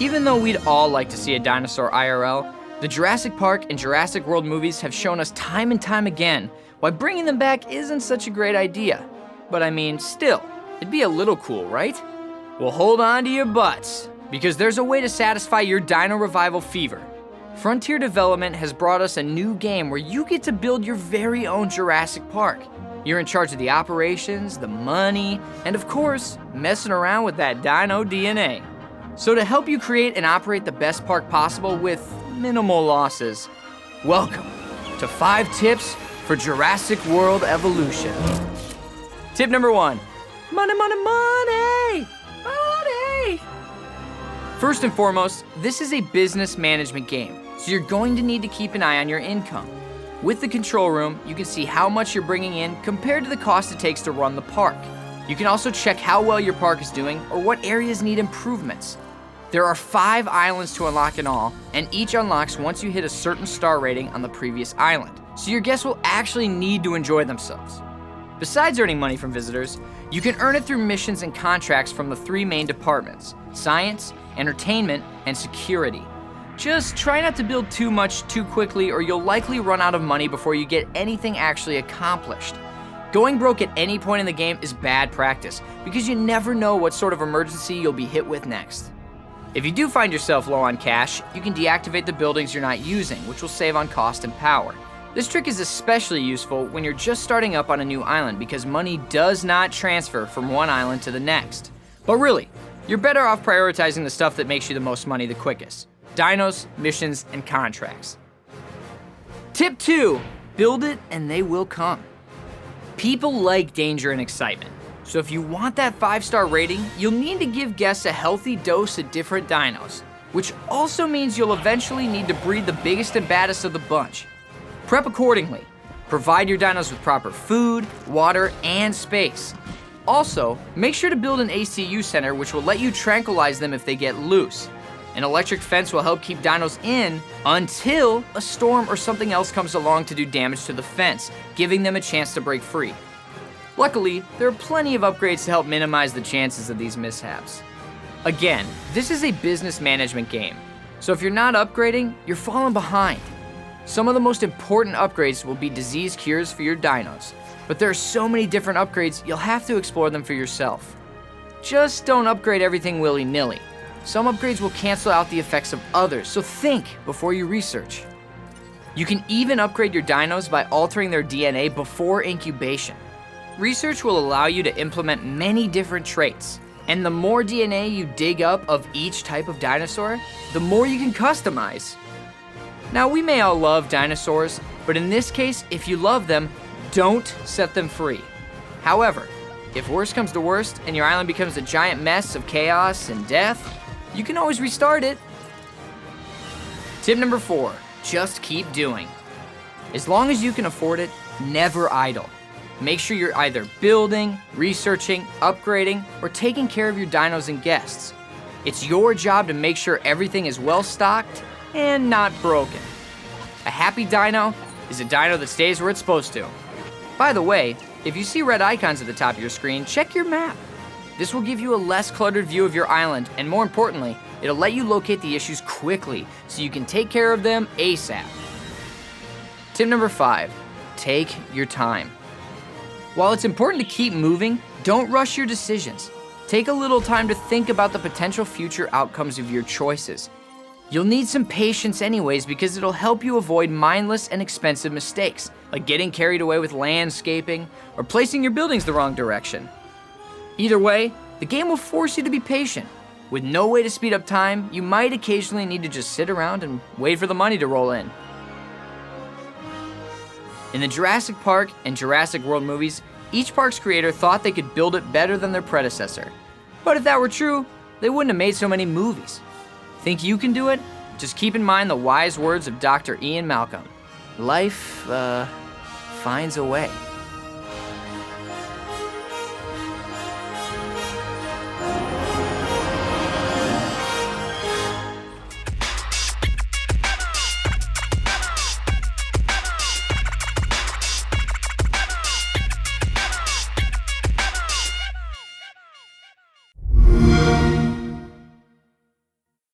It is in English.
Even though we'd all like to see a dinosaur IRL, the Jurassic Park and Jurassic World movies have shown us time and time again why bringing them back isn't such a great idea. But I mean, still, it'd be a little cool, right? Well, hold on to your butts, because there's a way to satisfy your dino-revival fever. Frontier Development has brought us a new game where you get to build your very own Jurassic Park. You're in charge of the operations, the money, and of course, messing around with that dino DNA. So to help you create and operate the best park possible with minimal losses, welcome to 5 tips for Jurassic World Evolution. Tip number 1, money, money, money, money. First and foremost, this is a business management game, so you're going to need to keep an eye on your income. With the control room, you can see how much you're bringing in compared to the cost it takes to run the park. You can also check how well your park is doing or what areas need improvements. There are 5 islands to unlock in all, and each unlocks once you hit a certain star rating on the previous island, so your guests will actually need to enjoy themselves. Besides earning money from visitors, you can earn it through missions and contracts from the 3 main departments: science, entertainment, and security. Just try not to build too much too quickly or you'll likely run out of money before you get anything actually accomplished. Going broke at any point in the game is bad practice because you never know what sort of emergency you'll be hit with next. If you do find yourself low on cash, you can deactivate the buildings you're not using, which will save on cost and power. This trick is especially useful when you're just starting up on a new island because money does not transfer from one island to the next. But really, you're better off prioritizing the stuff that makes you the most money the quickest: dinos, missions, and contracts. Tip 2, build it and they will come. People like danger and excitement. So if you want that 5-star rating, you'll need to give guests a healthy dose of different dinos, which also means you'll eventually need to breed the biggest and baddest of the bunch. Prep accordingly. Provide your dinos with proper food, water, and space. Also, make sure to build an ACU center which will let you tranquilize them if they get loose. An electric fence will help keep dinos in until a storm or something else comes along to do damage to the fence, giving them a chance to break free. Luckily, there are plenty of upgrades to help minimize the chances of these mishaps. Again, this is a business management game, so if you're not upgrading, you're falling behind. Some of the most important upgrades will be disease cures for your dinos, but there are so many different upgrades you'll have to explore them for yourself. Just don't upgrade everything willy-nilly. Some upgrades will cancel out the effects of others, so think before you research. You can even upgrade your dinos by altering their DNA before incubation. Research will allow you to implement many different traits, and the more DNA you dig up of each type of dinosaur, the more you can customize. Now, we may all love dinosaurs, but in this case, if you love them, don't set them free. However, if worst comes to worst and your island becomes a giant mess of chaos and death, you can always restart it. Tip number 4, just keep doing. As long as you can afford it, never idle. Make sure you're either building, researching, upgrading, or taking care of your dinos and guests. It's your job to make sure everything is well stocked and not broken. A happy dino is a dino that stays where it's supposed to. By the way, if you see red icons at the top of your screen, check your map. This will give you a less cluttered view of your island, and more importantly, it'll let you locate the issues quickly so you can take care of them ASAP. Tip number 5, take your time. While it's important to keep moving, don't rush your decisions. Take a little time to think about the potential future outcomes of your choices. You'll need some patience anyways because it'll help you avoid mindless and expensive mistakes, like getting carried away with landscaping or placing your buildings the wrong direction. Either way, the game will force you to be patient. With no way to speed up time, you might occasionally need to just sit around and wait for the money to roll in. In the Jurassic Park and Jurassic World movies, each park's creator thought they could build it better than their predecessor. But if that were true, they wouldn't have made so many movies. Think you can do it? Just keep in mind the wise words of Dr. Ian Malcolm. Life, finds a way.